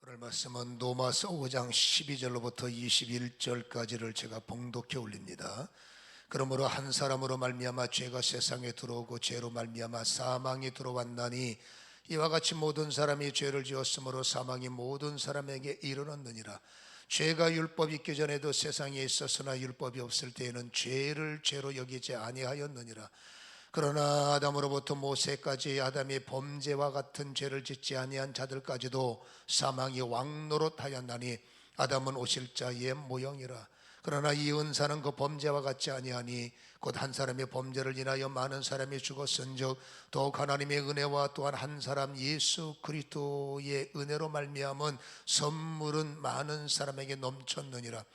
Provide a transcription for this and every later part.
오늘 말씀은 로마서 5장 12절로부터 21절까지를 제가 봉독해 올립니다. 그러므로 한 사람으로 말미암아 죄가 세상에 들어오고 죄로 말미암아 사망이 들어왔나니 이와 같이 모든 사람이 죄를 지었으므로 사망이 모든 사람에게 이르렀느니라. 죄가 율법이 있기 전에도 세상에 있었으나 율법이 없을 때에는 죄를 죄로 여기지 아니하였느니라. 그러나 아담으로부터 모세까지 아담이 범죄와 같은 죄를 짓지 아니한 자들까지도 사망이 왕노릇하였나니 아담은 오실 자의 모형이라. 그러나 이 은사는 그 범죄와 같지 아니하니 곧 한 사람의 범죄를 인하여 많은 사람이 죽었은즉 더욱 하나님의 은혜와 또한 한 사람 예수 그리스도의 은혜로 말미암은 선물은 많은 사람에게 넘쳤느니라.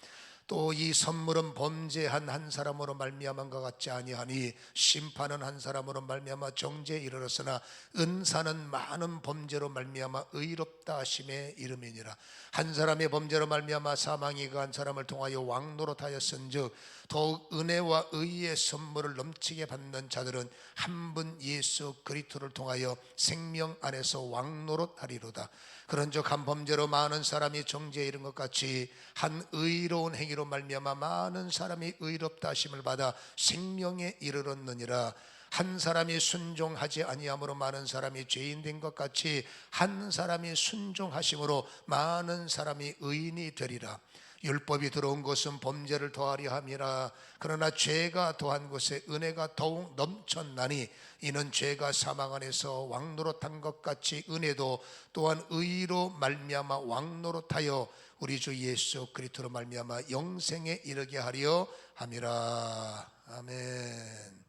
또 이 선물은 범죄한 한 사람으로 말미암은 것 같지 아니하니 심판은 한 사람으로 말미암아 정죄에 이르렀으나 은사는 많은 범죄로 말미암아 의롭다 하심에 이름이니라. 한 사람의 범죄로 말미암아 사망이 그 한 사람을 통하여 왕노릇하였은즉 더욱 은혜와 의의 선물을 넘치게 받는 자들은 한 분 예수 그리스도를 통하여 생명 안에서 왕노릇하리로다. 그런즉 한 범죄로 많은 사람이 정죄에 이른 것 같이 한 의로운 행위로 말미암아 많은 사람이 의롭다 하심을 받아 생명에 이르렀느니라. 한 사람이 순종하지 아니함으로 많은 사람이 죄인 된 것 같이 한 사람이 순종하심으로 많은 사람이 의인이 되리라. 율법이 들어온 것은 범죄를 더하려 함이라. 그러나 죄가 더한 것에 은혜가 더욱 넘쳤나니 이는 죄가 사망 안에서 왕노릇한 것 같이 은혜도 또한 의로 말미암아 왕노릇하여 우리 주 예수 그리스도로 말미암아 영생에 이르게 하려 함이라. 아멘.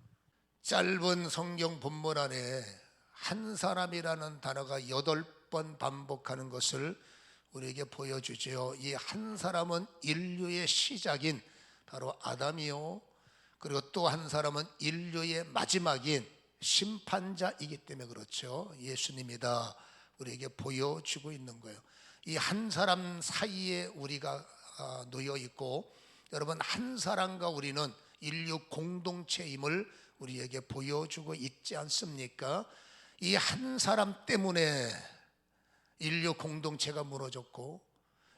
짧은 성경 본문 안에 한 사람이라는 단어가 8번 반복하는 것을 우리에게 보여주죠. 이 한 사람은 인류의 시작인 바로 아담이요, 그리고 또 한 사람은 인류의 마지막인 심판자이기 때문에 그렇죠. 예수님이다 우리에게 보여주고 있는 거예요. 이 한 사람 사이에 우리가 놓여 있고, 여러분, 한 사람과 우리는 인류 공동체임을 우리에게 보여주고 있지 않습니까? 이 한 사람 때문에 인류 공동체가 무너졌고,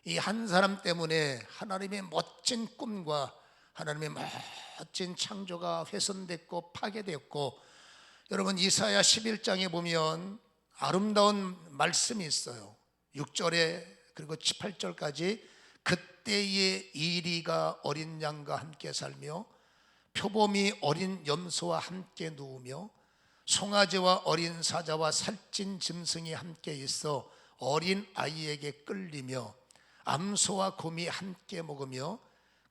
이 한 사람 때문에 하나님의 멋진 꿈과 하나님의 멋진 창조가 훼손됐고 파괴됐고, 여러분, 이사야 11장에 보면 아름다운 말씀이 있어요. 6절에 그리고 18절까지 그때의 이리가 어린 양과 함께 살며 표범이 어린 염소와 함께 누우며 송아지와 어린 사자와 살찐 짐승이 함께 있어 어린 아이에게 끌리며 암소와 곰이 함께 먹으며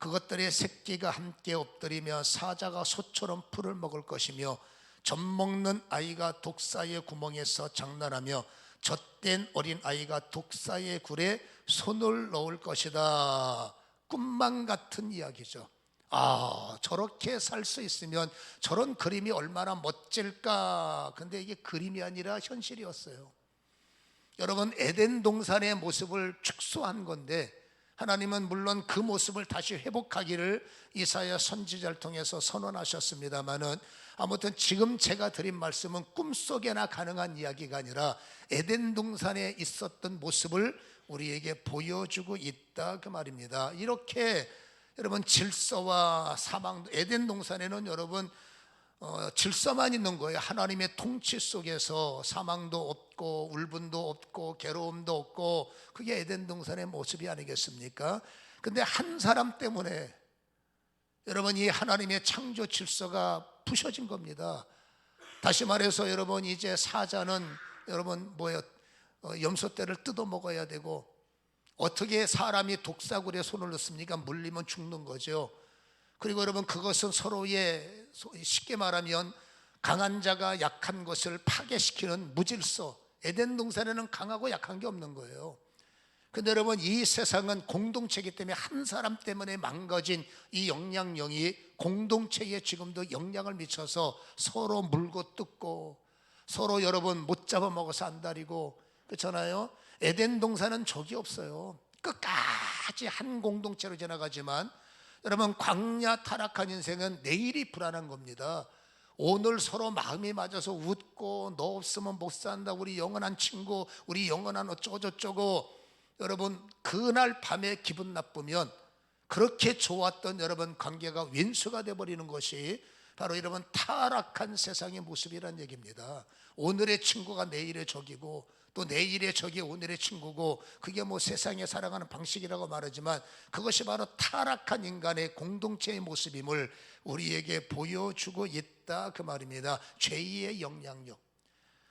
그것들의 새끼가 함께 엎드리며 사자가 소처럼 풀을 먹을 것이며 젖먹는 아이가 독사의 구멍에서 장난하며 젖된 어린 아이가 독사의 굴에 손을 넣을 것이다. 꿈만 같은 이야기죠. 저렇게 살 수 있으면 저런 그림이 얼마나 멋질까. 근데 이게 그림이 아니라 현실이었어요. 여러분, 에덴 동산의 모습을 축소한 건데 하나님은 물론 그 모습을 다시 회복하기를 이사야 선지자를 통해서 선언하셨습니다마는, 아무튼 지금 제가 드린 말씀은 꿈속에나 가능한 이야기가 아니라 에덴 동산에 있었던 모습을 우리에게 보여주고 있다, 그 말입니다. 이렇게 여러분, 질서와 사망, 에덴 동산에는 여러분 질서만 있는 거예요. 하나님의 통치 속에서 사망도 없고 울분도 없고 괴로움도 없고, 그게 에덴 동산의 모습이 아니겠습니까? 근데 한 사람 때문에 여러분 이 하나님의 창조 질서가 부셔진 겁니다. 다시 말해서 여러분, 이제 사자는 여러분 염소떼를 뜯어 먹어야 되고, 어떻게 사람이 독사굴에 손을 넣습니까? 물리면 죽는 거죠. 그리고 여러분, 그것은 서로의, 쉽게 말하면 강한 자가 약한 것을 파괴시키는 무질서. 에덴 동산에는 강하고 약한 게 없는 거예요. 근데 여러분, 이 세상은 공동체이기 때문에 한 사람 때문에 망가진 이 영향력이 공동체에 지금도 영향을 미쳐서 서로 물고 뜯고 서로 여러분 못 잡아먹어서 안달이고, 그렇잖아요. 에덴 동산은 적이 없어요. 끝까지 한 공동체로 지나가지만 여러분, 광야 타락한 인생은 내일이 불안한 겁니다. 오늘 서로 마음이 맞아서 웃고 너 없으면 못 산다, 우리 영원한 친구, 우리 영원한 어쩌고저쩌고, 여러분 그날 밤에 기분 나쁘면 그렇게 좋았던 여러분 관계가 왼수가 돼버리는 것이 바로 여러분 타락한 세상의 모습이란 얘기입니다. 오늘의 친구가 내일의 적이고 또 내일의 적이 오늘의 친구고, 그게 뭐 세상에 살아가는 방식이라고 말하지만 그것이 바로 타락한 인간의 공동체의 모습임을 우리에게 보여주고 있다 그 말입니다. 죄의 영향력,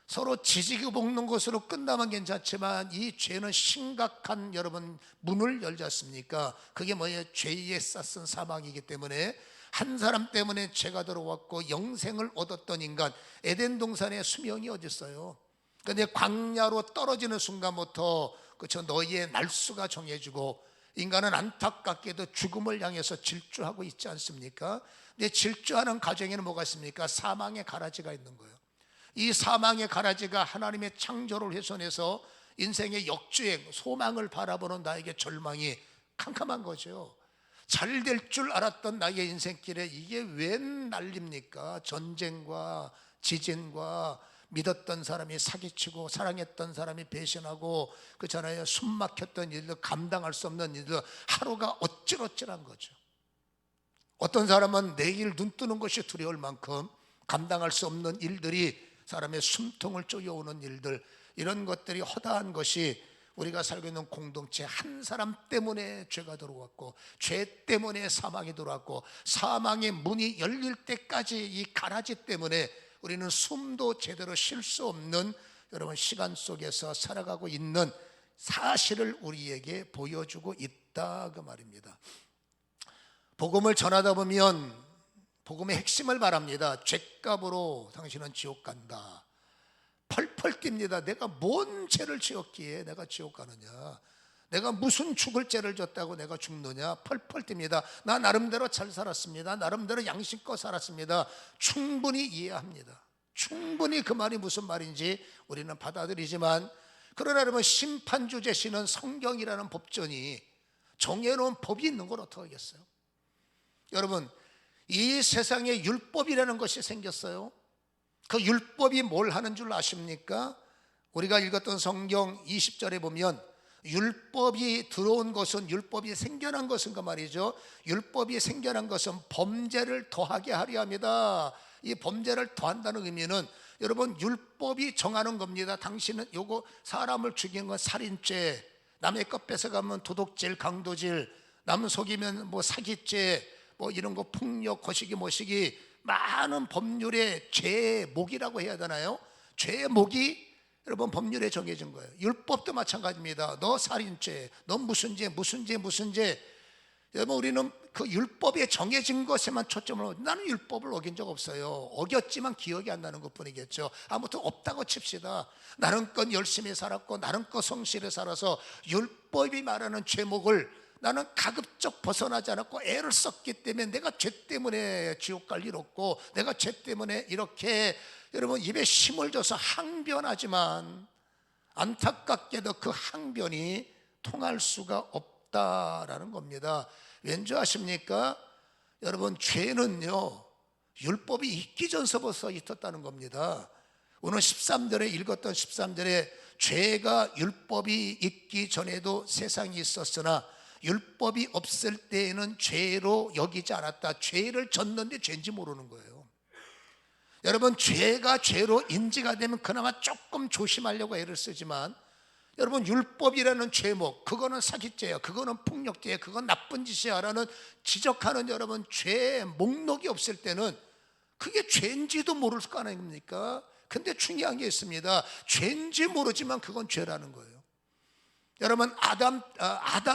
서로 지지고 볶는 것으로 끝나면 괜찮지만 이 죄는 심각한 여러분 문을 열지 않습니까? 그게 뭐예요? 죄에 쌌은 사망이기 때문에 한 사람 때문에 죄가 들어왔고 영생을 얻었던 인간, 에덴 동산에 수명이 어디 있어요? 근데 광야로 떨어지는 순간부터 그쵸, 너희의 날수가 정해지고 인간은 안타깝게도 죽음을 향해서 질주하고 있지 않습니까? 근데 질주하는 과정에는 뭐가 있습니까? 사망의 가라지가 있는 거예요. 이 사망의 가라지가 하나님의 창조를 훼손해서 인생의 역주행, 소망을 바라보는 나에게 절망이 캄캄한 거죠. 잘 될 줄 알았던 나의 인생길에 이게 웬 난립니까? 전쟁과 지진과 믿었던 사람이 사기치고 사랑했던 사람이 배신하고 그렇잖아요. 숨막혔던 일들, 감당할 수 없는 일들, 하루가 어찌어찌한 거죠. 어떤 사람은 내일 눈 뜨는 것이 두려울 만큼 감당할 수 없는 일들이 사람의 숨통을 쪼여오는 일들, 이런 것들이 허다한 것이 우리가 살고 있는 공동체, 한 사람 때문에 죄가 들어왔고 죄 때문에 사망이 들어왔고 사망의 문이 열릴 때까지 이 가라지 때문에 우리는 숨도 제대로 쉴 수 없는 여러분 시간 속에서 살아가고 있는 사실을 우리에게 보여주고 있다 그 말입니다. 복음을 전하다 보면 복음의 핵심을 말합니다. 죄값으로 당신은 지옥 간다. 펄펄 뜁니다. 내가 뭔 죄를 지었기에 내가 지옥 가느냐, 내가 무슨 죽을 죄를 졌다고 내가 죽느냐, 펄펄 뜁니다. 나 나름대로 잘 살았습니다. 나름대로 양심껏 살았습니다. 충분히 이해합니다. 충분히 그 말이 무슨 말인지 우리는 받아들이지만, 그러나 여러분 심판주 제시는 성경이라는 법전이 정해놓은 법이 있는 걸 어떻게 하겠어요? 여러분 이 세상에 율법이라는 것이 생겼어요. 그 율법이 뭘 하는 줄 아십니까? 우리가 읽었던 성경 20절에 보면 율법이 들어온 것은, 율법이 생겨난 것은 그 말이죠. 율법이 생겨난 것은 범죄를 더하게 하려 합니다. 이 범죄를 더한다는 의미는 여러분 율법이 정하는 겁니다. 당신은 요거 사람을 죽인 건 살인죄, 남의 것 뺏어가면 도둑질, 강도질, 남 속이면 뭐 사기죄, 뭐 이런 거 폭력, 거시기, 모시기, 많은 법률의 죄목이라고 해야 되나요? 죄목이 여러분 법률에 정해진 거예요. 율법도 마찬가지입니다. 너 살인죄, 너 무슨 죄, 무슨 죄, 무슨 죄. 여러분 우리는 그 율법에 정해진 것에만 초점을 두고, 나는 율법을 어긴 적 없어요. 어겼지만 기억이 안 나는 것뿐이겠죠. 아무튼 없다고 칩시다. 나는 건 열심히 살았고 나는 건 성실히 살아서 율법이 말하는 죄목을 나는 가급적 벗어나지 않았고 애를 썼기 때문에 내가 죄 때문에 지옥 갈 일 없고, 내가 죄 때문에 이렇게 여러분 입에 힘을 줘서 항변하지만 안타깝게도 그 항변이 통할 수가 없다라는 겁니다. 왠지 아십니까? 여러분 죄는요 율법이 있기 전서부터 있었다는 겁니다. 오늘 13절에 읽었던 13절에 죄가 율법이 있기 전에도 세상이 있었으나 율법이 없을 때에는 죄로 여기지 않았다. 죄를 졌는데 죄인지 모르는 거예요. 여러분 죄가 죄로 인지가 되면 그나마 조금 조심하려고 애를 쓰지만, 여러분 율법이라는 죄목, 그거는 사기죄야, 그거는 폭력죄야, 그건 나쁜 짓이야 라는 지적하는 여러분 죄 목록이 없을 때는 그게 죄인지도 모를 거 아닙니까? 근데 중요한 게 있습니다. 죄인지 모르지만 그건 죄라는 거예요. 여러분 아담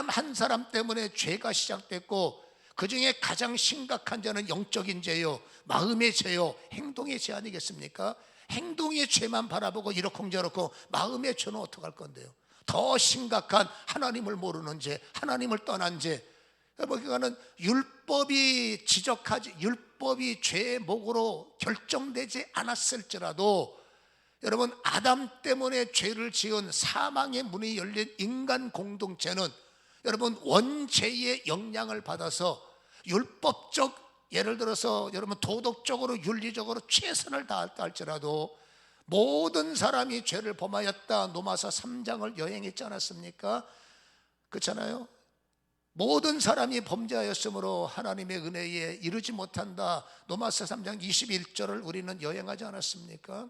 한 사람 때문에 죄가 시작됐고, 그 중에 가장 심각한 죄는 영적인 죄요, 마음의 죄요, 행동의 죄 아니겠습니까? 행동의 죄만 바라보고 이러쿵저러쿵 마음의 죄는 어떡할 건데요? 더 심각한 하나님을 모르는 죄, 하나님을 떠난 죄. 그러니까는 율법이 율법이 죄의 목으로 결정되지 않았을지라도 여러분 아담 때문에 죄를 지은 사망의 문이 열린 인간 공동체는 여러분 원죄의 영향을 받아서 율법적, 예를 들어서 여러분 도덕적으로 윤리적으로 최선을 다했다 할지라도 모든 사람이 죄를 범하였다. 로마서 3장을 여행했지 않았습니까? 그렇잖아요. 모든 사람이 범죄하였으므로 하나님의 은혜에 이르지 못한다. 로마서 3장 21절을 우리는 여행하지 않았습니까?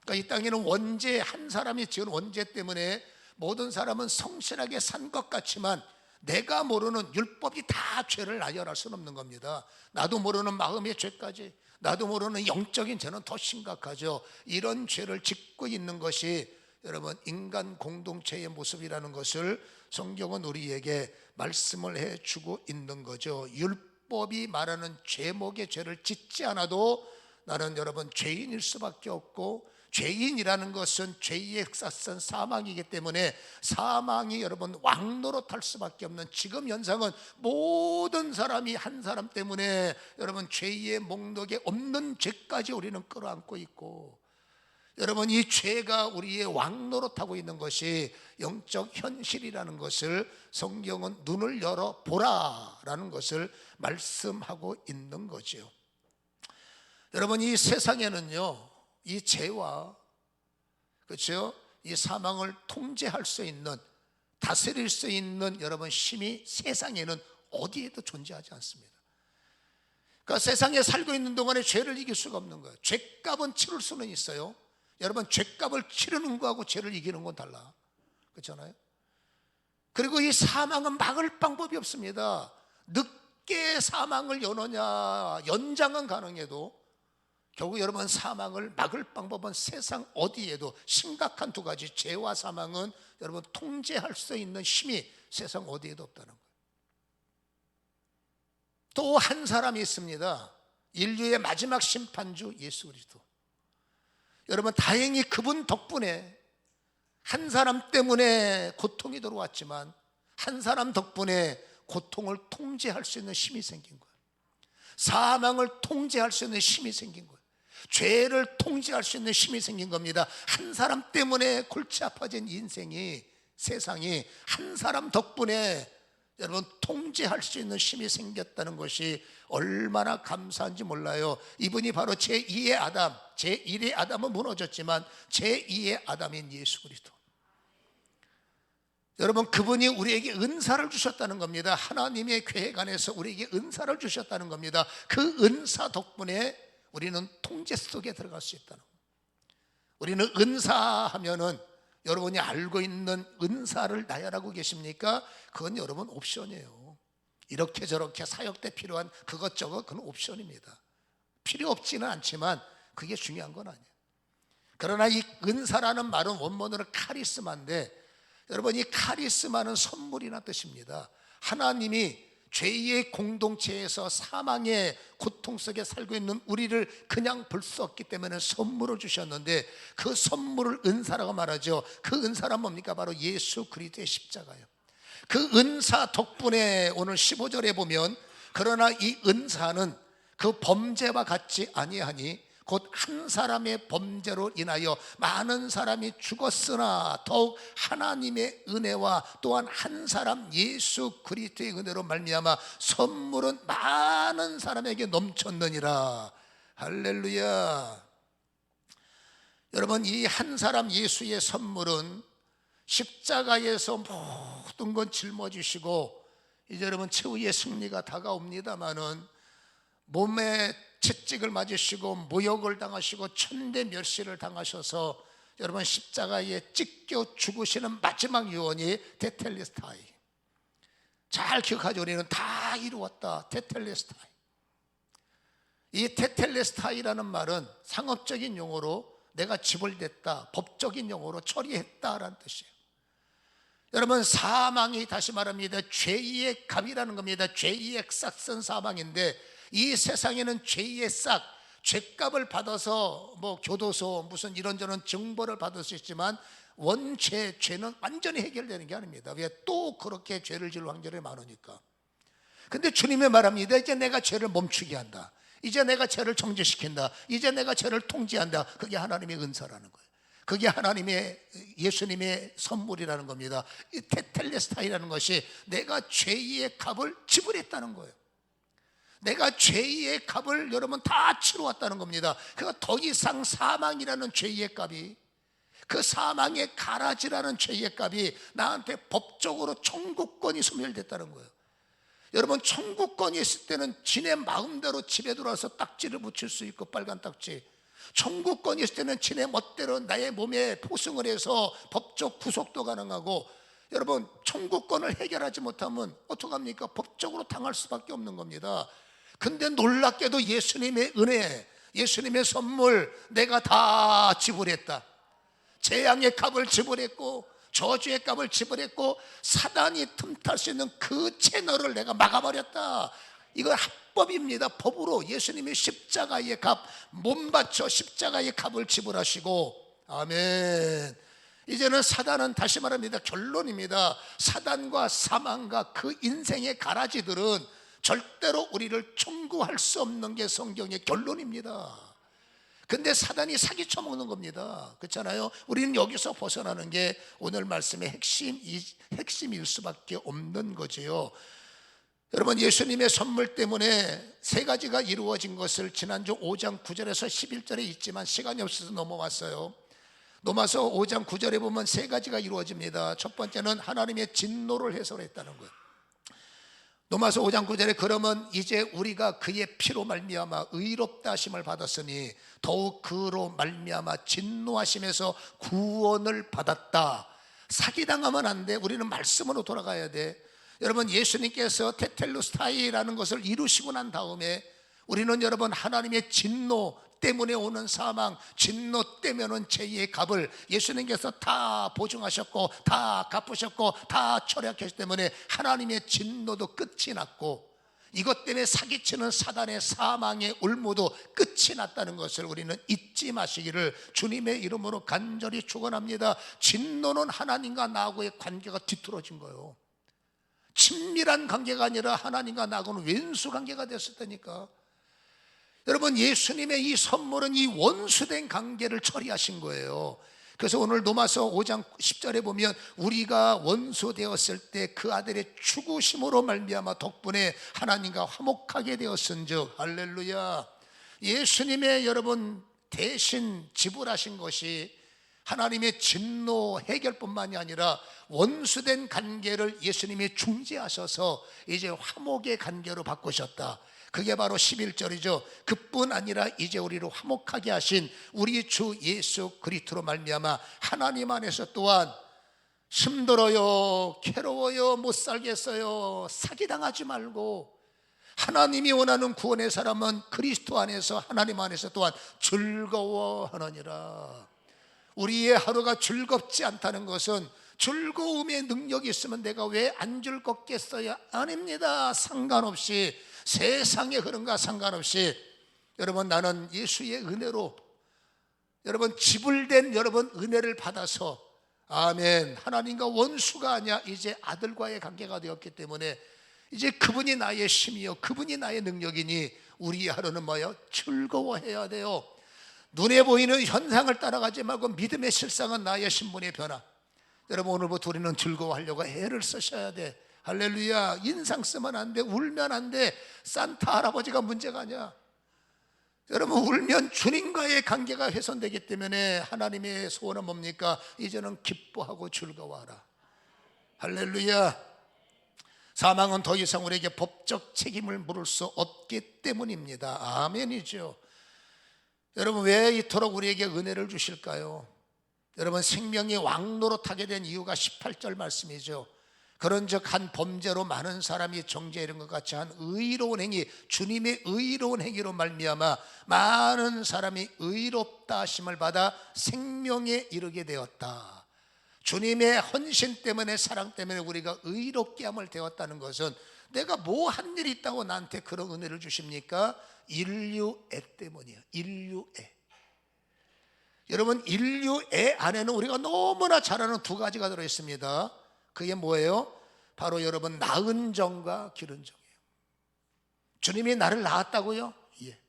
그러니까 이 땅에는 원죄, 한 사람이 지은 원죄 때문에 모든 사람은 성실하게 산 것 같지만 내가 모르는 율법이 다 죄를 나열할 수는 없는 겁니다. 나도 모르는 마음의 죄까지, 나도 모르는 영적인 죄는 더 심각하죠. 이런 죄를 짓고 있는 것이 여러분 인간 공동체의 모습이라는 것을 성경은 우리에게 말씀을 해주고 있는 거죠. 율법이 말하는 죄목의 죄를 짓지 않아도 나는 여러분 죄인일 수밖에 없고, 죄인이라는 것은 죄의 흑사선 사망이기 때문에 사망이 여러분 왕노릇할 수밖에 없는 지금 현상은 모든 사람이 한 사람 때문에 여러분 죄의 목록에 없는 죄까지 우리는 끌어안고 있고, 여러분 이 죄가 우리의 왕노릇하고 있는 것이 영적 현실이라는 것을 성경은 눈을 열어 보라라는 것을 말씀하고 있는 거죠. 여러분 이 세상에는요, 이 죄와 그렇죠? 이 사망을 통제할 수 있는, 다스릴 수 있는 여러분 힘이 세상에는 어디에도 존재하지 않습니다. 그러니까 세상에 살고 있는 동안에 죄를 이길 수가 없는 거예요. 죄값은 치를 수는 있어요. 여러분 죄값을 치르는 거하고 죄를 이기는 건 달라. 그렇잖아요. 그리고 이 사망은 막을 방법이 없습니다. 늦게 사망을 여느냐, 연장은 가능해도 결국 여러분 사망을 막을 방법은 세상 어디에도, 심각한 두 가지, 죄와 사망은 여러분 통제할 수 있는 힘이 세상 어디에도 없다는 거예요. 또 한 사람이 있습니다. 인류의 마지막 심판주 예수 그리스도. 여러분 다행히 그분 덕분에 한 사람 때문에 고통이 들어왔지만 한 사람 덕분에 고통을 통제할 수 있는 힘이 생긴 거예요. 사망을 통제할 수 있는 힘이 생긴 거예요. 죄를 통제할 수 있는 힘이 생긴 겁니다. 한 사람 때문에 골치 아파진 인생이, 세상이 한 사람 덕분에 여러분 통제할 수 있는 힘이 생겼다는 것이 얼마나 감사한지 몰라요. 이분이 바로 제2의 아담, 제1의 아담은 무너졌지만 제2의 아담인 예수 그리스도. 여러분 그분이 우리에게 은사를 주셨다는 겁니다. 하나님의 계획 안에서 우리에게 은사를 주셨다는 겁니다. 그 은사 덕분에 우리는 통제 속에 들어갈 수 있다는 거예요. 우리는 은사하면은 여러분이 알고 있는 은사를 나열하고 계십니까? 그건 여러분 옵션이에요. 이렇게 저렇게 사역 때 필요한 그것저것, 그건 옵션입니다. 필요 없지는 않지만 그게 중요한 건 아니에요. 그러나 이 은사라는 말은 원문으로 카리스마인데, 여러분 이 카리스마는 선물이나 뜻입니다. 하나님이 죄의 공동체에서 사망의 고통 속에 살고 있는 우리를 그냥 볼 수 없기 때문에 선물을 주셨는데, 그 선물을 은사라고 말하죠. 그 은사란 뭡니까? 바로 예수 그리스도의 십자가예요. 그 은사 덕분에 오늘 15절에 보면, 그러나 이 은사는 그 범죄와 같지 아니하니 곧 한 사람의 범죄로 인하여 많은 사람이 죽었으나 더욱 하나님의 은혜와 또한 한 사람 예수 그리스도의 은혜로 말미암아 선물은 많은 사람에게 넘쳤느니라. 할렐루야. 여러분 이 한 사람 예수의 선물은 십자가에서 모든 건 짊어지시고, 이제 여러분 최후의 승리가 다가옵니다마는 몸에 채찍을 맞으시고 모욕을 당하시고 천대멸시를 당하셔서 여러분 십자가에 찢겨 죽으시는 마지막 유언이 테텔레스타이. 잘 기억하죠. 우리는 다 이루었다, 테텔레스타이. 이 테텔레스타이라는 말은 상업적인 용어로 내가 지불됐다, 법적인 용어로 처리했다라는 뜻이에요. 여러분 사망이, 다시 말합니다, 죄의 값이라는 겁니다. 죄의 싹선 사망인데, 이 세상에는 죄의 싹, 죄값을 받아서 뭐 교도소 무슨 이런저런 징벌을 받을 수 있지만 원죄, 죄는 완전히 해결되는 게 아닙니다. 왜? 또 그렇게 죄를 지을 확률이 많으니까. 근데 주님이 말합니다. 이제 내가 죄를 멈추게 한다, 이제 내가 죄를 정죄시킨다, 이제 내가 죄를 통제한다. 그게 하나님의 은사라는 거예요. 그게 하나님의, 예수님의 선물이라는 겁니다. 이 테텔레스타이라는 것이 내가 죄의 값을 지불했다는 거예요. 내가 죄의 값을 여러분 다 치러왔다는 겁니다. 그러니까 더 이상 사망이라는 죄의 값이, 그 사망의 가라지라는 죄의 값이 나한테 법적으로 청구권이 소멸됐다는 거예요. 여러분, 청구권이 있을 때는 지네 마음대로 집에 들어와서 딱지를 붙일 수 있고, 빨간 딱지. 청구권이 있을 때는 지네 멋대로 나의 몸에 포승을 해서 법적 구속도 가능하고, 여러분, 청구권을 해결하지 못하면 어떡합니까? 법적으로 당할 수밖에 없는 겁니다. 근데 놀랍게도 예수님의 은혜, 예수님의 선물, 내가 다 지불했다. 재앙의 값을 지불했고, 저주의 값을 지불했고, 사단이 틈탈 수 있는 그 채널을 내가 막아버렸다. 이건 합법입니다. 법으로 예수님이 십자가의 값, 몸 바쳐 십자가의 값을 지불하시고, 아멘. 이제는 사단은, 다시 말합니다, 결론입니다. 사단과 사망과 그 인생의 가라지들은 절대로 우리를 청구할 수 없는 게 성경의 결론입니다. 근데 사단이 사기쳐 먹는 겁니다. 그렇잖아요. 우리는 여기서 벗어나는 게 오늘 말씀의 핵심일 수밖에 없는 거지요. 여러분, 예수님의 선물 때문에 세 가지가 이루어진 것을 지난주 5장 9절에서 11절에 있지만 시간이 없어서 넘어왔어요. 로마서 5장 9절에 보면 세 가지가 이루어집니다. 첫 번째는 하나님의 진노를 해소했다는 거예요. 로마서 5장 9절에 그러면 이제 우리가 그의 피로 말미암아 의롭다 하심을 받았으니 더욱 그로 말미암아 진노하심에서 구원을 받았다. 사기당하면 안 돼. 우리는 말씀으로 돌아가야 돼. 여러분, 예수님께서 테텔루스타이라는 것을 이루시고 난 다음에 우리는, 여러분, 하나님의 진노 때문에 오는 사망, 진노 때문에 오는 죄의 값을 예수님께서 다 보증하셨고, 다 갚으셨고, 다 처리하셨기 때문에 하나님의 진노도 끝이 났고, 이것 때문에 사기치는 사단의 사망의 울무도 끝이 났다는 것을 우리는 잊지 마시기를 주님의 이름으로 간절히 축원합니다. 진노는 하나님과 나하고의 관계가 뒤틀어진 거예요. 친밀한 관계가 아니라 하나님과 나하고는 왼수 관계가 됐었다니까. 여러분, 예수님의 이 선물은 이 원수된 관계를 처리하신 거예요. 그래서 오늘 로마서 5장 10절에 보면 우리가 원수 되었을 때 그 아들의 죽으심으로 말미암아 덕분에 하나님과 화목하게 되었은즉, 할렐루야. 예수님의, 여러분, 대신 지불하신 것이 하나님의 진노 해결뿐만이 아니라 원수된 관계를 예수님이 중재하셔서 이제 화목의 관계로 바꾸셨다. 그게 바로 11절이죠. 그뿐 아니라 이제 우리를 화목하게 하신 우리 주 예수 그리스도로 말미암아 하나님 안에서 또한 힘들어요, 괴로워요, 못 살겠어요, 사기당하지 말고, 하나님이 원하는 구원의 사람은 그리스도 안에서, 하나님 안에서 또한 즐거워하느니라. 우리의 하루가 즐겁지 않다는 것은 즐거움의 능력이 있으면 내가 왜 안 즐겁겠어요? 아닙니다. 상관없이, 세상의 흐름과 상관없이, 여러분, 나는 예수의 은혜로, 여러분, 지불된, 여러분, 은혜를 받아서, 아멘, 하나님과 원수가 아니야 이제 아들과의 관계가 되었기 때문에 이제 그분이 나의 힘이요, 그분이 나의 능력이니 우리의 하루는 뭐예요? 즐거워해야 돼요. 눈에 보이는 현상을 따라가지 말고 믿음의 실상은 나의 신분의 변화. 여러분, 오늘부터 우리는 즐거워하려고 애를 쓰셔야 돼. 할렐루야. 인상 쓰면 안 돼. 울면 안 돼. 산타 할아버지가 문제가 아니야. 여러분, 울면 주님과의 관계가 훼손되기 때문에 하나님의 소원은 뭡니까? 이제는 기뻐하고 즐거워하라. 할렐루야. 사망은 더 이상 우리에게 법적 책임을 물을 수 없기 때문입니다. 아멘이죠. 여러분, 왜 이토록 우리에게 은혜를 주실까요? 여러분, 생명이 왕노릇하게 된 이유가 18절 말씀이죠. 그런즉 한 범죄로 많은 사람이 정죄 이른 것 같이 한 의로운 행위, 주님의 의로운 행위로 말미암아 많은 사람이 의롭다 하심을 받아 생명에 이르게 되었다. 주님의 헌신 때문에, 사랑 때문에 우리가 의롭게 함을 되었다는 것은 내가 뭐 한 일이 있다고 나한테 그런 은혜를 주십니까? 인류애 때문이에요. 인류애. 여러분, 인류애 안에는 우리가 너무나 잘 아는 두 가지가 들어있습니다. 그게 뭐예요? 바로 여러분, 낳은 정과 기른 정이에요. 주님이 나를 낳았다고요? 예.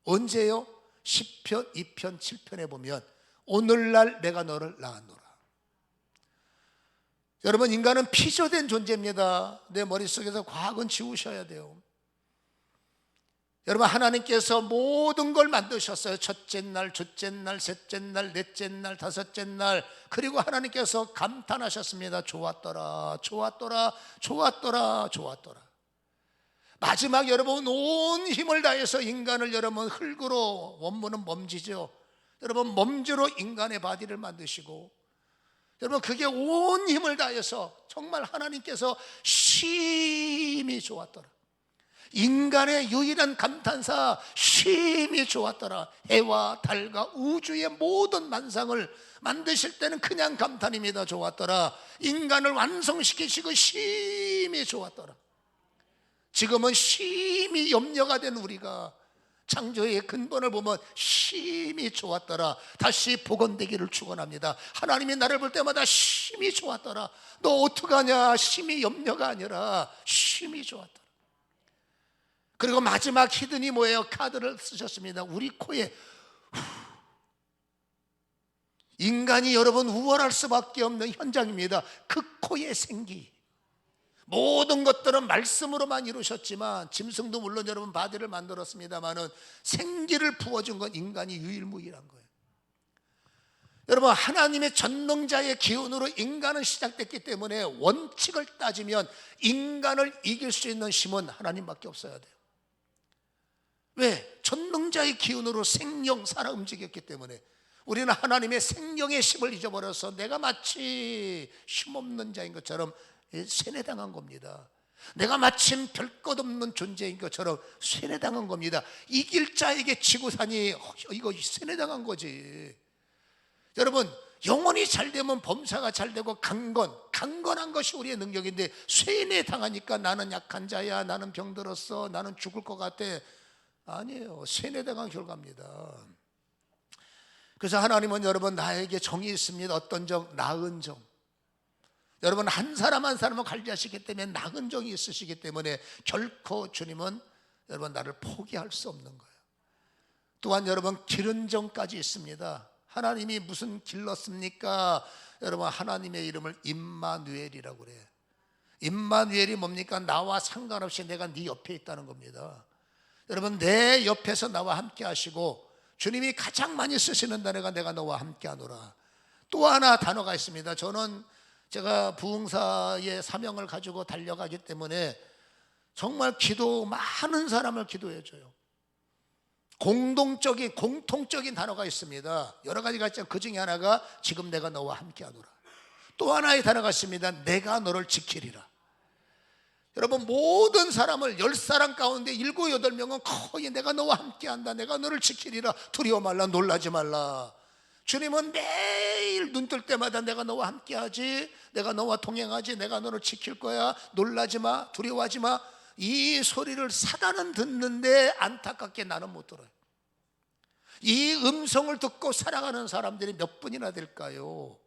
언제요? 10편, 2편, 7편에 보면 오늘날 내가 너를 낳았노라. 여러분, 인간은 피조된 존재입니다. 내 머릿속에서 과학은 지우셔야 돼요. 여러분, 하나님께서 모든 걸 만드셨어요. 첫째 날, 둘째 날, 셋째 날, 넷째 날, 다섯째 날. 그리고 하나님께서 감탄하셨습니다. 좋았더라, 좋았더라, 좋았더라, 좋았더라. 마지막 여러분, 온 힘을 다해서 인간을 여러분 흙으로, 원문은 먼지죠. 여러분, 먼지로 인간의 바디를 만드시고, 여러분 그게 온 힘을 다해서 정말 하나님께서 심히 좋았더라. 인간의 유일한 감탄사, 심히 좋았더라. 해와 달과 우주의 모든 만상을 만드실 때는 그냥 감탄입니다. 좋았더라. 인간을 완성시키시고 심히 좋았더라. 지금은 심히 염려가 된 우리가 창조의 근본을 보면 심히 좋았더라. 다시 복원되기를 축원합니다. 하나님이 나를 볼 때마다 심히 좋았더라. 너 어떡하냐? 심히 염려가 아니라 심히 좋았더라. 그리고 마지막 히든이 뭐예요? 카드를 쓰셨습니다. 우리 코에 인간이 여러분 우월할 수밖에 없는 현장입니다. 그 코의 생기. 모든 것들은 말씀으로만 이루셨지만, 짐승도 물론 여러분 바디를 만들었습니다만은 생기를 부어준 건 인간이 유일무이한 거예요. 여러분, 하나님의 전능자의 기운으로 인간은 시작됐기 때문에 원칙을 따지면 인간을 이길 수 있는 힘은 하나님밖에 없어야 돼요. 왜? 전능자의 기운으로 생명 살아 움직였기 때문에. 우리는 하나님의 생명의 힘을 잊어버려서 내가 마치 힘없는 자인 것처럼 세뇌당한 겁니다. 내가 마침 별 것 없는 존재인 것처럼 세뇌당한 겁니다. 이길 자에게 지구산이 이거 세뇌당한 거지. 여러분, 영혼이 잘 되면 범사가 잘 되고 강건한 것이 우리의 능력인데, 세뇌당하니까 나는 약한 자야, 나는 병들었어, 나는 죽을 것 같아. 아니에요. 세뇌당한 결과입니다. 그래서 하나님은 여러분 나에게 정이 있습니다. 어떤 정? 나은 정. 여러분 한 사람 한 사람을 관리하시기 때문에 나은 정이 있으시기 때문에 결코 주님은 여러분 나를 포기할 수 없는 거예요. 또한 여러분 기른 정까지 있습니다. 하나님이 무슨 길렀습니까? 여러분 하나님의 이름을 임마누엘이라고 그래요. 임마누엘이 뭡니까? 나와 상관없이 내가 네 옆에 있다는 겁니다. 여러분 내 옆에서 나와 함께 하시고, 주님이 가장 많이 쓰시는 단어가 내가 너와 함께 하노라. 또 하나 단어가 있습니다. 제가 부흥사의 사명을 가지고 달려가기 때문에 정말 많은 사람을 기도해 줘요. 공통적인 단어가 있습니다. 여러 가지가 있지만 그 중에 하나가 지금 내가 너와 함께 하노라. 또 하나의 단어가 있습니다. 내가 너를 지키리라. 여러분 모든 사람을 10사람 가운데 7, 8명은 거의 내가 너와 함께한다, 내가 너를 지키리라, 두려워 말라, 놀라지 말라. 주님은 매일 눈 뜰 때마다 내가 너와 함께하지, 내가 너와 동행하지, 내가 너를 지킬 거야, 놀라지 마, 두려워하지 마. 이 소리를 사단은 듣는데 안타깝게 나는 못 들어요. 이 음성을 듣고 살아가는 사람들이 몇 분이나 될까요?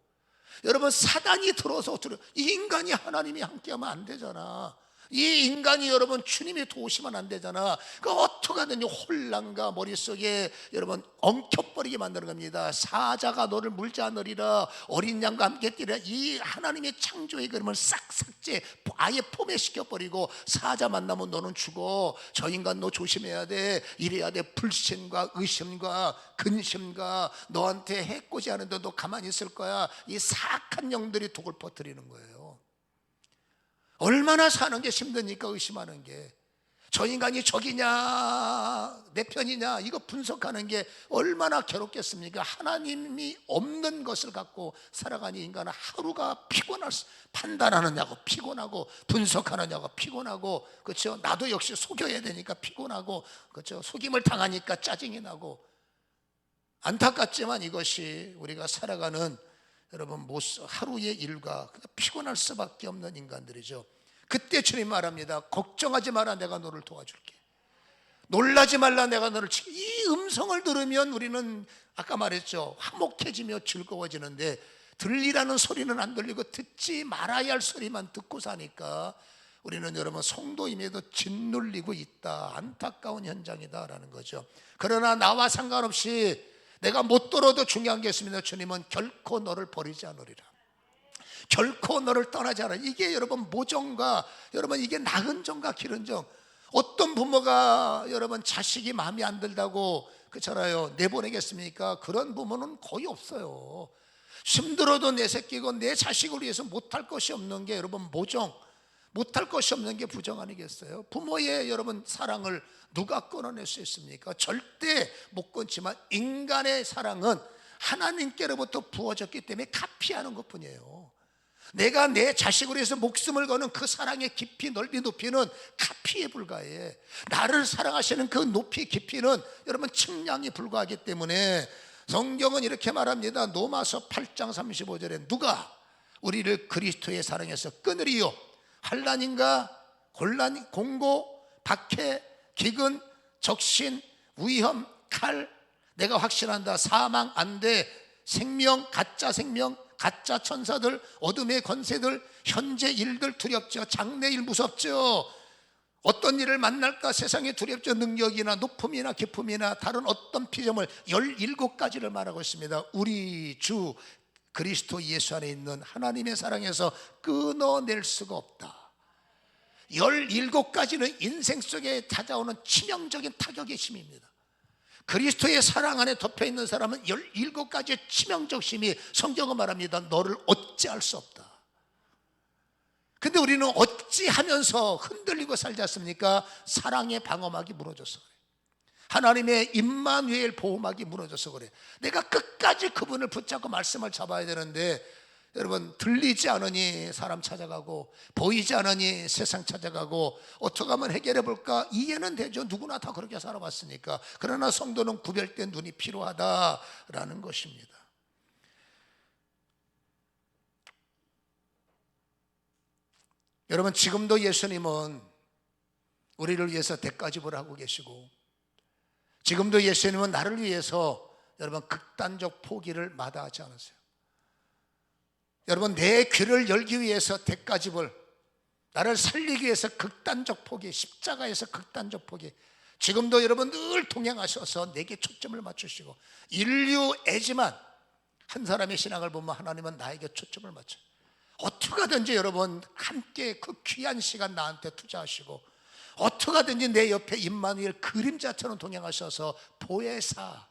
여러분 사단이 들어서 이 인간이 하나님이 함께하면 안 되잖아. 이 인간이 여러분 주님이 도우시면 안 되잖아. 그 어떻게 하든지 혼란과 머릿속에 여러분 엉켜버리게 만드는 겁니다. 사자가 너를 물지 않으리라, 어린 양과 함께 뛰리라. 이 하나님의 창조의 그림을 싹 삭제, 아예 포맷시켜버리고, 사자 만나면 너는 죽어, 저 인간 너 조심해야 돼, 이래야 돼. 불신과 의심과 근심과 너한테 해코지 하는데 너 가만히 있을 거야. 이 사악한 영들이 독을 퍼뜨리는 거예요. 얼마나 사는 게 힘드니까 의심하는 게. 저 인간이 적이냐 내 편이냐 이거 분석하는 게 얼마나 괴롭겠습니까? 하나님이 없는 것을 갖고 살아가는 인간은 하루가 판단하느냐고 피곤하고, 분석하느냐고 피곤하고, 그렇죠? 나도 역시 속여야 되니까 피곤하고, 그렇죠? 속임을 당하니까 짜증이 나고. 안타깝지만 이것이 우리가 살아가는 여러분 하루의 일과 피곤할 수밖에 없는 인간들이죠. 그때 주님 말합니다. 걱정하지 마라, 내가 너를 도와줄게. 놀라지 말라, 내가 너를 지켜. 이 음성을 들으면 우리는 아까 말했죠, 화목해지며 즐거워지는데, 들리라는 소리는 안 들리고 듣지 말아야 할 소리만 듣고 사니까 우리는 여러분 성도임에도 짓눌리고 있다. 안타까운 현장이다라는 거죠. 그러나 나와 상관없이 내가 못 들어도 중요한 게 있습니다. 주님은 결코 너를 버리지 않으리라. 결코 너를 떠나지 않으리라. 이게 여러분 모정과 여러분 이게 나은 정과 기른 정. 어떤 부모가 여러분 자식이 마음에 안 들다고 그렇잖아요, 내보내겠습니까? 그런 부모는 거의 없어요. 힘들어도 내 새끼고 내 자식을 위해서 못할 것이 없는 게 여러분 모정, 못할 것이 없는 게 부정 아니겠어요? 부모의 여러분 사랑을 누가 끊어낼 수 있습니까? 절대 못 끊지만 인간의 사랑은 하나님께로부터 부어졌기 때문에 가피하는 것뿐이에요. 내가 내 자식을 위해서 목숨을 거는 그 사랑의 깊이 넓이 높이는 가피에 불과해. 나를 사랑하시는 그 높이 깊이는 여러분 측량이 불과하기 때문에 성경은 이렇게 말합니다. 로마서 8장 35절에 누가 우리를 그리스도의 사랑에서 끊으리요? 환난인가 곤란, 공고, 박해, 기근, 적신, 위험, 칼. 내가 확신한다. 사망 안 돼. 생명, 가짜 생명, 가짜 천사들, 어둠의 권세들, 현재 일들 두렵죠. 장래일 무섭죠. 어떤 일을 만날까 세상에 두렵죠. 능력이나 높음이나 기쁨이나 다른 어떤 피조물 17가지를 말하고 있습니다. 우리 주 그리스도 예수 안에 있는 하나님의 사랑에서 끊어낼 수가 없다. 17가지는 인생 속에 찾아오는 치명적인 타격의 힘입니다. 그리스도의 사랑 안에 덮여있는 사람은 17가지의 치명적 힘이 성경은 말합니다. 너를 어찌할 수 없다. 근데 우리는 어찌하면서 흔들리고 살지 않습니까? 사랑의 방어막이 무너져서 그래. 하나님의 임마누엘 보호막이 무너져서 그래. 내가 끝까지 그분을 붙잡고 말씀을 잡아야 되는데 여러분 들리지 않으니 사람 찾아가고 보이지 않으니 세상 찾아가고 어떻게 하면 해결해 볼까? 이해는 되죠. 누구나 다 그렇게 살아봤으니까. 그러나 성도는 구별된 눈이 필요하다라는 것입니다. 여러분 지금도 예수님은 우리를 위해서 대가집을 하고 계시고 지금도 예수님은 나를 위해서 여러분 극단적 포기를 마다하지 않으세요. 여러분 내 귀를 열기 위해서 대가집을, 나를 살리기 위해서 극단적 포기, 십자가에서 극단적 포기. 지금도 여러분 늘 동행하셔서 내게 초점을 맞추시고 인류애지만 한 사람의 신앙을 보면 하나님은 나에게 초점을 맞춰요. 어떻게 하든지 여러분 함께 그 귀한 시간 나한테 투자하시고 어떻게 하든지 내 옆에 임마누엘 그림자처럼 동행하셔서 보혜사,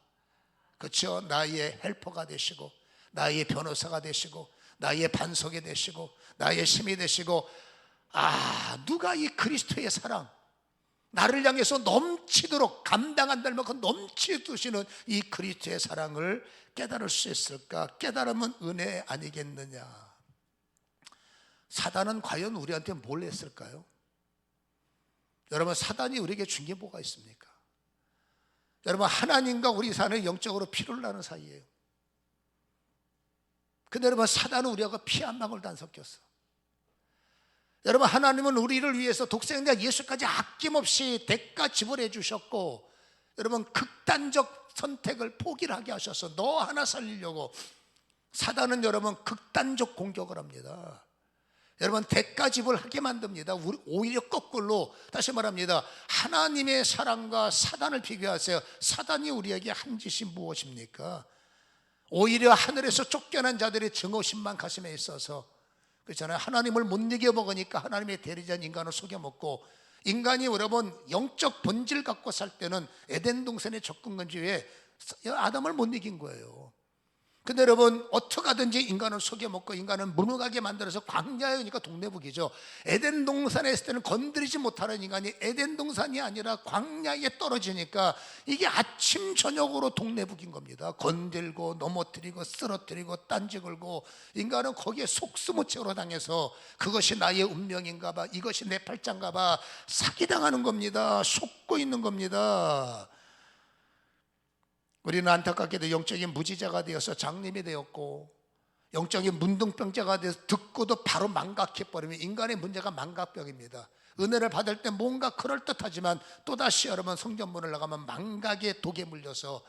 그렇죠? 나의 헬퍼가 되시고 나의 변호사가 되시고 나의 반석이 되시고 나의 힘이 되시고, 누가 이 그리스도의 사랑 나를 향해서 넘치도록 감당한다는 만큼 넘치듯이는 이 그리스도의 사랑을 깨달을 수 있을까? 깨달으면 은혜 아니겠느냐. 사단은 과연 우리한테 뭘 했을까요? 여러분 사단이 우리에게 준 게 뭐가 있습니까? 여러분 하나님과 우리 사는 영적으로 피를 나는 사이예요. 근데 여러분 사단은 우리하고 피 한 방울도 안 섞였어. 여러분 하나님은 우리를 위해서 독생자 예수까지 아낌없이 대가 지불해 주셨고 여러분 극단적 선택을 포기를 하게 하셔서 너 하나 살리려고 사단은 여러분 극단적 공격을 합니다. 여러분 대가 지불하게 만듭니다. 오히려 거꾸로 다시 말합니다. 하나님의 사랑과 사단을 비교하세요. 사단이 우리에게 한 짓이 무엇입니까? 오히려 하늘에서 쫓겨난 자들의 증오심만 가슴에 있어서 그렇잖아요. 하나님을 못 이겨먹으니까 하나님의 대리자인 인간을 속여먹고, 인간이 여러분 영적 본질 갖고 살 때는 에덴 동산에 접근한 뒤에 아담을 못 이긴 거예요. 근데 여러분 어떻게 하든지 인간을 속여먹고 인간은 무능하게 만들어서 광야에 오니까 동네북이죠. 에덴 동산에 있을 때는 건드리지 못하는 인간이 에덴 동산이 아니라 광야에 떨어지니까 이게 아침 저녁으로 동네북인 겁니다. 건들고 넘어뜨리고 쓰러뜨리고 딴지 걸고 인간은 거기에 속수무책으로 당해서 그것이 나의 운명인가 봐, 이것이 내 팔짱가 봐 사기당하는 겁니다. 속고 있는 겁니다. 우리는 안타깝게도 영적인 무지자가 되어서 장님이 되었고 영적인 문둥병자가 되어서 듣고도 바로 망각해버리면 인간의 문제가 망각병입니다. 은혜를 받을 때 뭔가 그럴듯하지만 또다시 여러분 성전문을 나가면 망각의 독에 물려서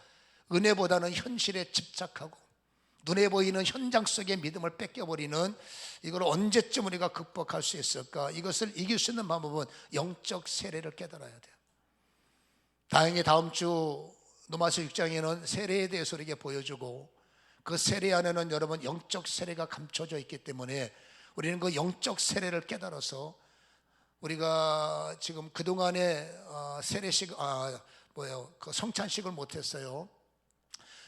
은혜보다는 현실에 집착하고 눈에 보이는 현장 속의 믿음을 뺏겨버리는, 이걸 언제쯤 우리가 극복할 수 있을까? 이것을 이길 수 있는 방법은 영적 세례를 깨달아야 돼요. 다행히 다음 주 로마서 6장에는 세례에 대해서 우리에게 보여주고 그 세례 안에는 여러분 영적 세례가 감춰져 있기 때문에 우리는 그 영적 세례를 깨달아서 우리가 지금 그동안에 세례식 그 성찬식을 못했어요.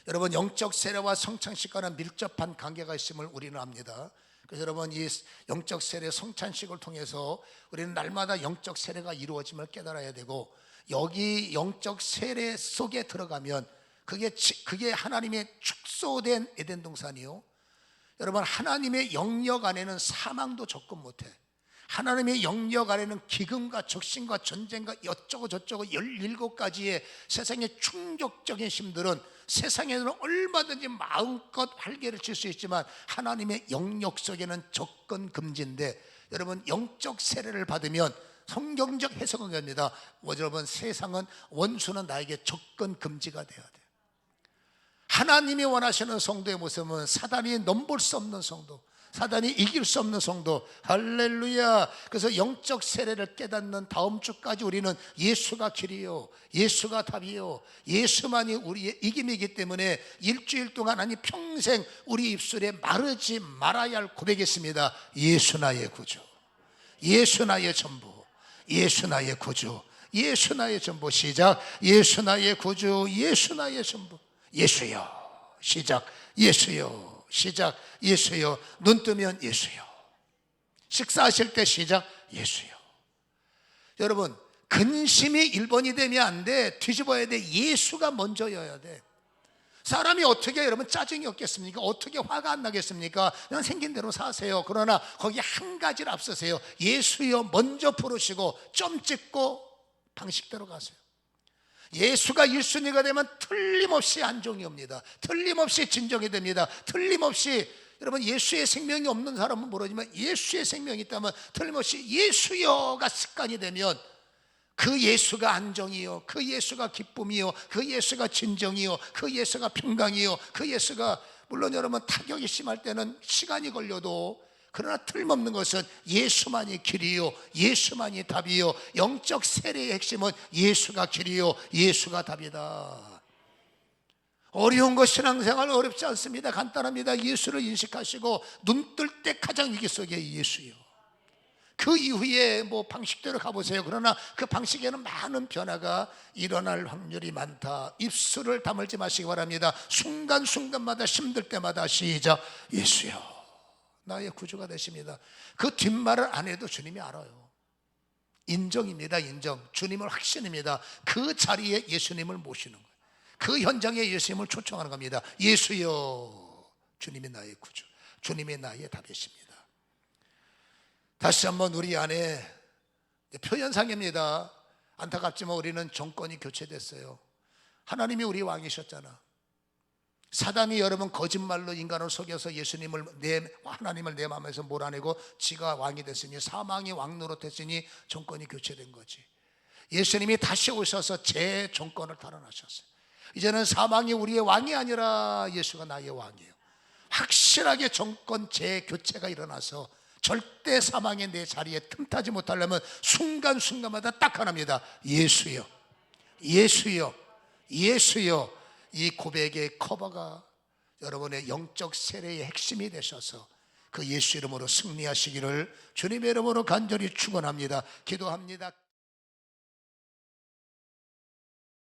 여러분, 영적 세례와 성찬식과는 밀접한 관계가 있음을 우리는 압니다. 그래서 여러분, 이 영적 세례 성찬식을 통해서 우리는 날마다 영적 세례가 이루어짐을 깨달아야 되고, 여기 영적 세례 속에 들어가면 그게 하나님의 축소된 에덴 동산이요, 여러분, 하나님의 영역 안에는 사망도 접근 못해. 하나님의 영역 안에는 기근과 적신과 전쟁과 어쩌고 저쩌고 17가지의 세상의 충격적인 힘들은 세상에는 얼마든지 마음껏 활개를 칠 수 있지만 하나님의 영역 속에는 접근 금지인데, 여러분, 영적 세례를 받으면 성경적 해석은 겁니다. 여러분, 세상은, 원수는 나에게 접근 금지가 돼야 돼요. 하나님이 원하시는 성도의 모습은 사단이 넘볼 수 없는 성도, 사단이 이길 수 없는 성도. 할렐루야. 그래서 영적 세례를 깨닫는 다음 주까지 우리는 예수가 길이요, 예수가 답이요, 예수만이 우리의 이김이기 때문에 일주일 동안, 아니 평생 우리 입술에 마르지 말아야 할 고백이 있습니다. 예수 나의 구주, 예수 나의 전부, 예수 나의 구주, 예수 나의 전부. 시작. 예수 나의 구주, 예수 나의 전부. 예수여. 시작. 예수여. 시작. 예수여. 눈 뜨면 예수여. 식사하실 때 시작. 예수여. 여러분, 근심이 1번이 되면 안 돼. 뒤집어야 돼. 예수가 먼저여야 돼. 사람이 어떻게, 여러분, 짜증이 없겠습니까? 어떻게 화가 안 나겠습니까? 그냥 생긴 대로 사세요. 그러나 거기 한 가지를 앞서세요. 예수여 먼저 부르시고 점 찍고 방식대로 가세요. 예수가 1순위가 되면 틀림없이 안정이 옵니다. 틀림없이 진정이 됩니다. 틀림없이, 여러분, 예수의 생명이 없는 사람은 모르지만 예수의 생명이 있다면 틀림없이 예수여가 습관이 되면 그 예수가 안정이요, 그 예수가 기쁨이요, 그 예수가 진정이요, 그 예수가 평강이요, 그 예수가, 물론 여러분 타격이 심할 때는 시간이 걸려도, 그러나 틀림없는 것은 예수만이 길이요, 예수만이 답이요, 영적 세례의 핵심은 예수가 길이요, 예수가 답이다. 어려운 것, 신앙생활 어렵지 않습니다. 간단합니다. 예수를 인식하시고 눈 뜰 때 가장 위기 속에 예수요. 그 이후에 뭐 방식대로 가보세요. 그러나 그 방식에는 많은 변화가 일어날 확률이 많다. 입술을 다물지 마시기 바랍니다. 순간순간마다 힘들 때마다 시작. 예수요 나의 구주가 되십니다. 그 뒷말을 안 해도 주님이 알아요. 인정입니다. 인정. 주님을 확신입니다. 그 자리에 예수님을 모시는 거예요. 그 현장에 예수님을 초청하는 겁니다. 예수여, 주님이 나의 구주, 주님이 나의 답이십니다. 다시 한번 우리 안에, 표현상입니다. 안타깝지만 우리는 정권이 교체됐어요. 하나님이 우리 왕이셨잖아. 사단이 여러분 거짓말로 인간을 속여서 하나님을 내 마음에서 몰아내고 지가 왕이 됐으니, 사망이 왕 노릇했으니 정권이 교체된 거지. 예수님이 다시 오셔서 제 정권을 탈환하셨어요. 이제는 사망이 우리의 왕이 아니라 예수가 나의 왕이에요. 확실하게 정권 재교체가 일어나서 절대 사망의 내 자리에 틈타지 못하려면 순간순간마다 딱 하나입니다. 예수여, 예수여, 예수여. 이 고백의 커버가 여러분의 영적 세례의 핵심이 되셔서 그 예수 이름으로 승리하시기를 주님의 이름으로 간절히 축원합니다. 기도합니다.